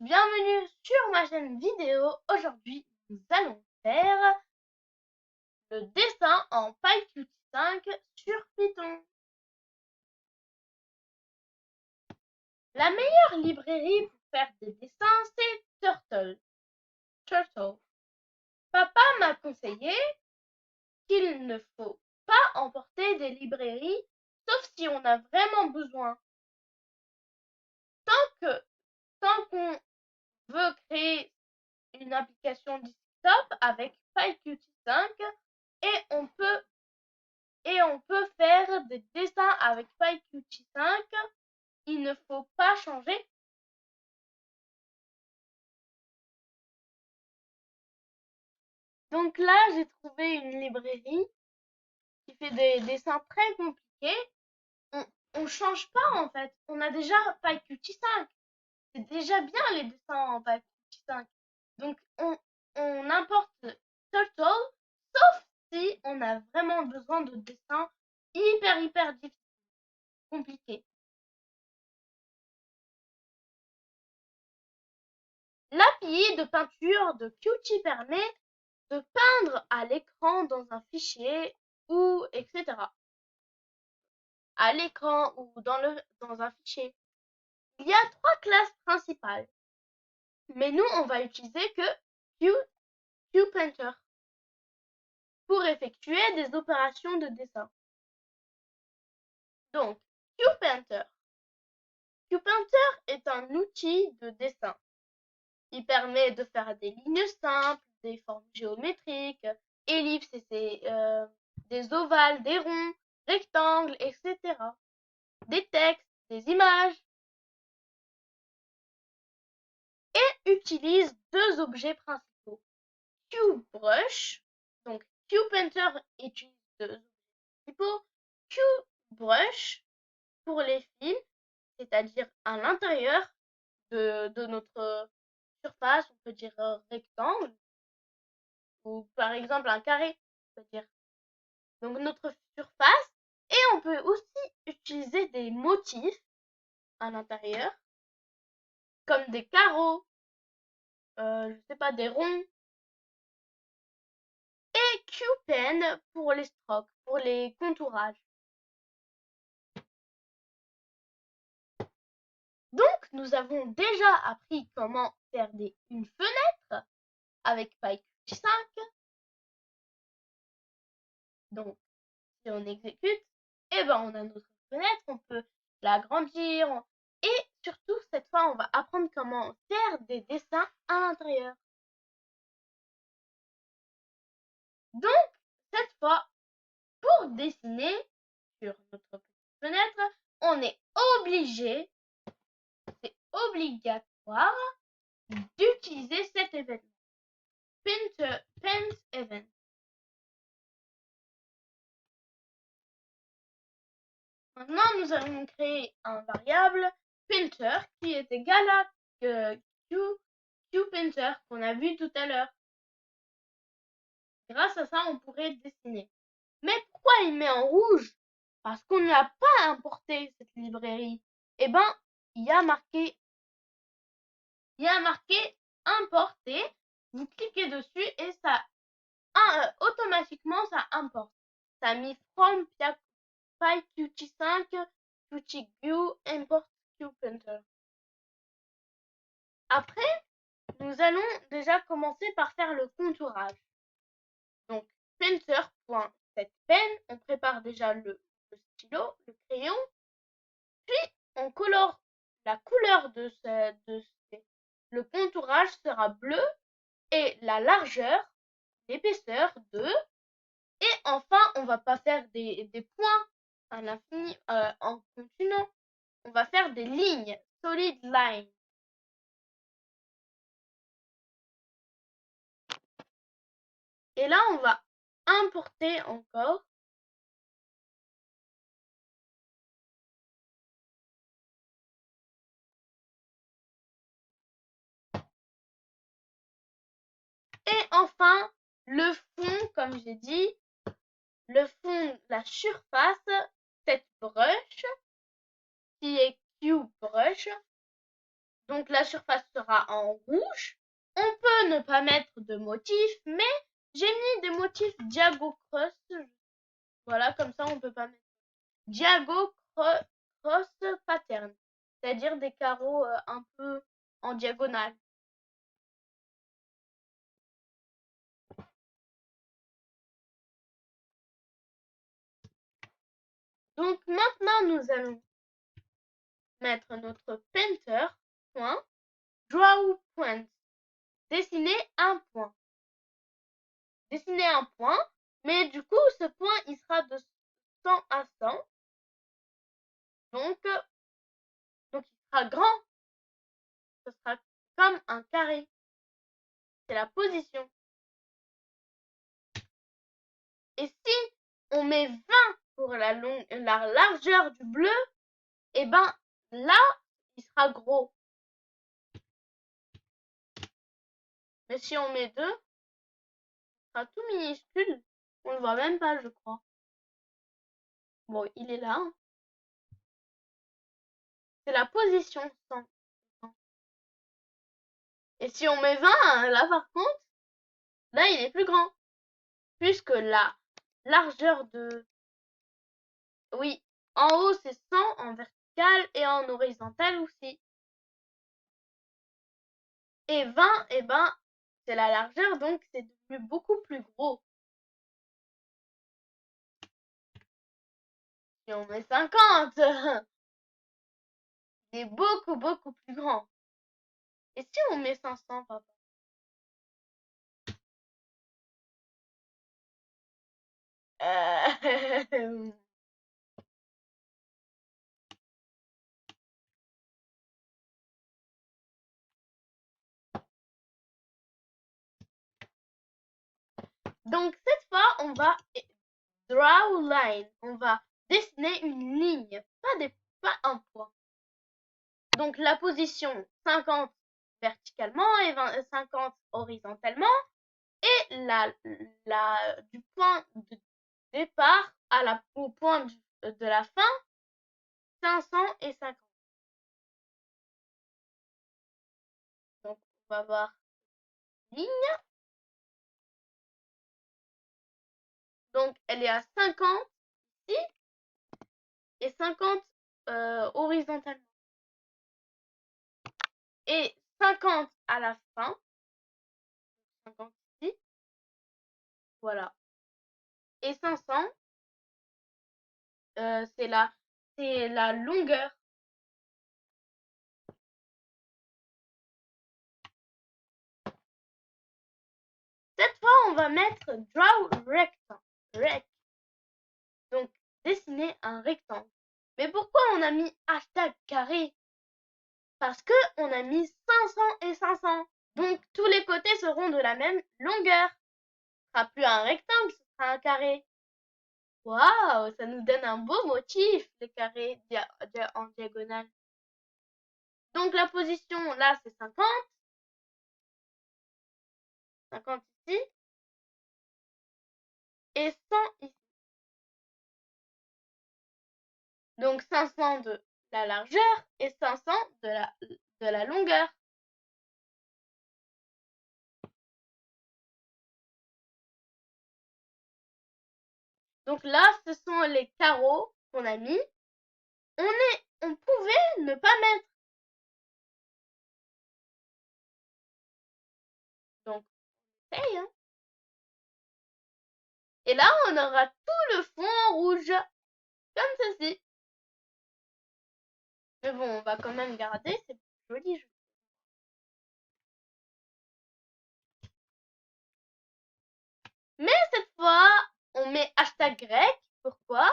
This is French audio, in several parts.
bienvenue sur ma chaîne vidéo. Aujourd'hui, nous allons faire le dessin en PyQt5 sur Python. La meilleure librairie pour faire des dessins, c'est Turtle. Papa m'a conseillé qu'il ne faut pas emporter des librairies, sauf si on a vraiment besoin. Tant qu'on veut créer une application desktop avec PyQt5 et on peut faire des dessins avec PyQt5. Il ne faut pas changer. Donc là, j'ai trouvé une librairie qui fait des dessins très compliqués. On change pas en fait. On a déjà PyQt5. C'est déjà bien les dessins en PyQt5. Donc on importe Turtle, sauf si on a vraiment besoin de dessins hyper difficiles, compliqués. L'API de peinture de Qt permet de peindre à l'écran dans un fichier ou etc. À l'écran ou dans un fichier. Il y a 3 classes principales, mais nous on va utiliser que QPainter pour effectuer des opérations de dessin. Donc QPainter est un outil de dessin. Il permet de faire des lignes simples, des formes géométriques, ellipses, des ovales, des ronds, rectangles, etc. Des textes, des images. Et utilise 2 objets principaux. QBrush, donc QPainter utilise 2 objets principaux. QBrush pour les fils, c'est-à-dire à l'intérieur de notre surface, on peut dire rectangle, ou par exemple un carré, on peut dire. Donc notre surface, et on peut aussi utiliser des motifs à l'intérieur, comme des carreaux, je sais pas, des ronds. Et QPen pour les strokes, pour les contourages. Donc nous avons déjà appris comment faire une fenêtre avec PyQt5. Donc si on exécute, et ben on a notre fenêtre, on peut l'agrandir. Et surtout cette fois on va apprendre comment faire des dessins à l'intérieur. Donc cette fois, pour dessiner sur notre petite fenêtre, on est obligé, c'est obligatoire d'utiliser cet événement. Paint event. Maintenant, nous allons créer un variable painter qui est égal à QPainter qu'on a vu tout à l'heure. Grâce à ça, on pourrait dessiner. Mais pourquoi il met en rouge? Parce qu'on n'a pas importé cette librairie. Eh ben, il y a marqué importer. Vous cliquez dessus et ça automatiquement ça importe. Ça a mis from PyQt5 QtGui import QPainter. Après, nous allons déjà commencer par faire le contourage. Donc painter.setPen, on prépare déjà le stylo, le crayon, puis on colore la couleur le contourage sera bleu et la largeur, l'épaisseur de. Et enfin, on va pas faire des points à l'infini en continuant. On va faire des lignes, solid line. Et là, on va importer encore. Et enfin, le fond, comme j'ai dit, le fond, la surface, cette brush, qui est QBrush, Donc la surface sera en rouge. On peut ne pas mettre de motifs, mais j'ai mis des motifs Diago Cross. Voilà, comme ça on peut pas mettre Diago Cross Pattern, c'est-à-dire des carreaux un peu en diagonale. Donc maintenant nous allons mettre notre painter, point, draw point, dessiner un point. Dessiner un point, mais du coup ce point il sera de 100 à 100. Donc il sera grand. Ce sera comme un carré. C'est la position. Et si on met 20 pour la largeur du bleu, et ben là, il sera gros. Mais si on met 2, il sera tout minuscule. On ne le voit même pas, je crois. Bon, il est là. Hein. C'est la position 100. Et si on met 20, là par contre, là il est plus grand. Puisque la largeur de... Oui, en haut c'est 100, en vertical et en horizontal aussi. Et 20, eh ben, c'est la largeur, donc c'est devenu beaucoup plus gros. Si on met 50, c'est beaucoup plus grand. Et si on met 500, papa? Donc cette fois, on va draw line. On va dessiner une ligne, pas un point. Donc la position 50 verticalement et 50 horizontalement. Et du point de départ au point de la fin, 500 et 50. Donc, on va voir ligne. Donc, elle est à 50 ici et 50 horizontalement. Et 50 à la fin. 50 ici. Voilà. Et 500, c'est la longueur. Cette fois, on va mettre draw rectangle. Donc, dessiner un rectangle. Mais pourquoi on a mis hashtag carré? Parce que on a mis 500 et 500. Donc, tous les côtés seront de la même longueur. Ce sera plus un rectangle, ce sera un carré. Waouh, ça nous donne un beau motif, les carrés en diagonale. Donc, la position, là, c'est 50. 50 ici. Et 100 ici. Donc, 500 de la largeur et 500 de la longueur. Donc là, ce sont les carreaux qu'on a mis. On pouvait ne pas mettre. Donc, on essaye, hein. Et là, on aura tout le fond en rouge, comme ceci. Mais bon, on va quand même garder, c'est joli. Mais cette fois, on met hashtag grec. Pourquoi?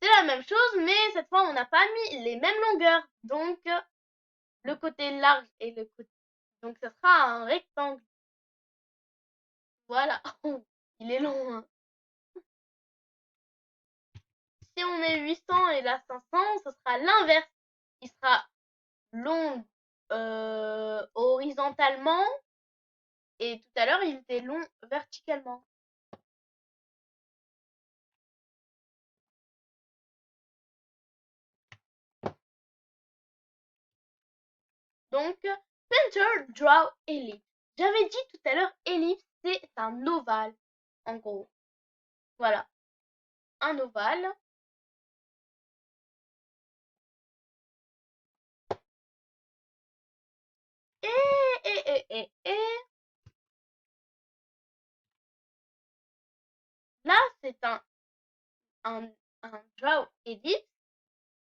C'est la même chose, mais cette fois, on n'a pas mis les mêmes longueurs. Donc, le côté large et le côté... Donc, ce sera un rectangle. Voilà. Il est long, hein. Si on met 800 et là 500, ce sera l'inverse. Il sera long horizontalement et tout à l'heure, il était long verticalement. Donc, painter, draw, ellipse. J'avais dit tout à l'heure, ellipse, c'est un ovale, en gros. Voilà, un ovale. Et là, c'est un draw ellipse,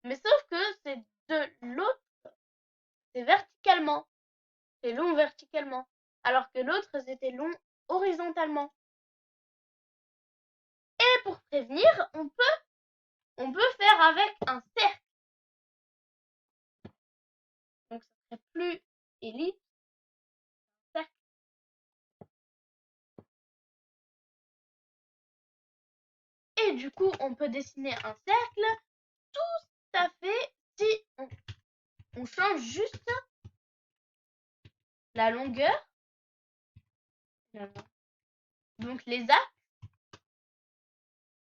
mais sauf que c'est de l'autre, c'est verticalement. C'est long verticalement, alors que l'autre, c'était long horizontalement. Et pour prévenir, on peut faire avec un cercle. Donc, ça serait plus ellipse, cercle. Et du coup, on peut dessiner un cercle tout à fait si on change juste la longueur. Donc, les axes.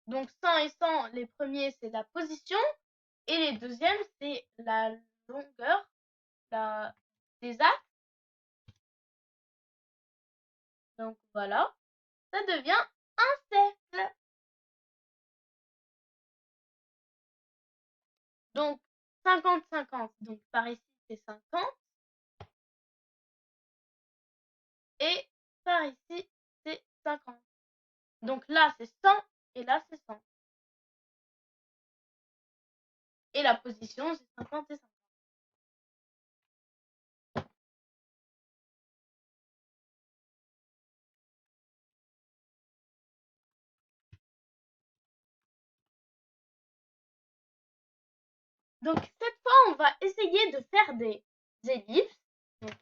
Donc, 100 et 100, les premiers, c'est la position. Et les deuxièmes, c'est la longueur des axes. Donc, voilà. Ça devient un cercle. Donc, 50-50. Donc, par ici, c'est 50. Et par ici, c'est 50. Donc là, c'est 100. Et là, c'est 100. Et la position, c'est 50 et 50. Donc, cette fois, on va essayer de faire des ellipses, donc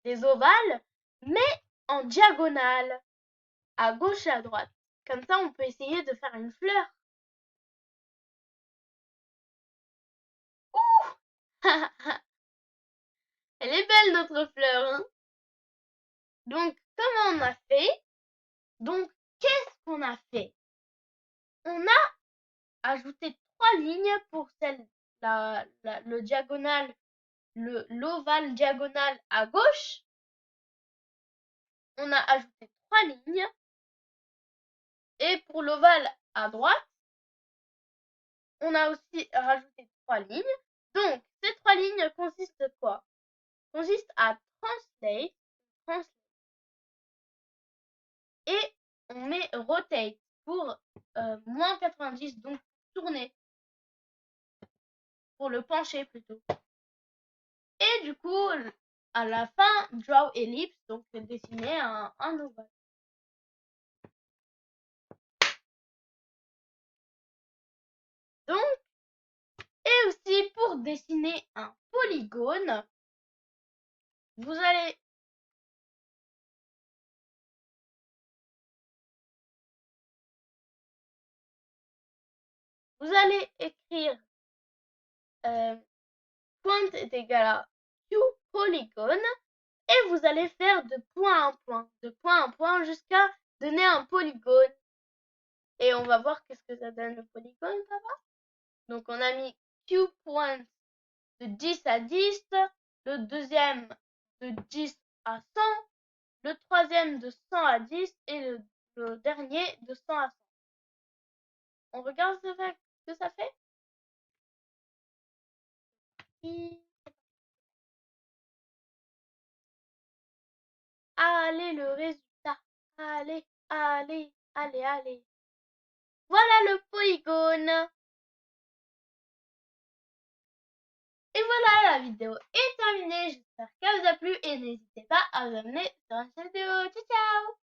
des ovales, mais en diagonale, à gauche et à droite. Comme ça, on peut essayer de faire une fleur. Ouh Elle est belle, notre fleur, hein. Donc, comment on a fait? Donc, qu'est-ce qu'on a fait? On a ajouté 3 lignes pour le diagonal, l'ovale diagonal à gauche. On a ajouté 3 lignes. Et pour l'ovale à droite, on a aussi rajouté 3 lignes. Donc, ces 3 lignes consistent quoi? Consistent à translate. Et on met rotate pour moins 90, donc tourner. Pour le pencher plutôt. Et du coup, à la fin, draw ellipse, donc dessiner un ovale. Donc, et aussi pour dessiner un polygone, vous allez écrire point est égal à q polygone et vous allez faire de point en point jusqu'à donner un polygone. Et on va voir qu'est-ce que ça donne le polygone, papa. Donc on a mis q point de 10 à 10, le deuxième de 10 à 100, le troisième de 100 à 10 et le dernier de 100 à 100. On regarde ce que ça fait. Allez, le résultat. Allez, allez, allez, allez. Voilà le polygone. Et voilà, la vidéo est terminée. J'espère qu'elle vous a plu et n'hésitez pas à vous abonner sur la chaîne vidéo. Ciao, ciao!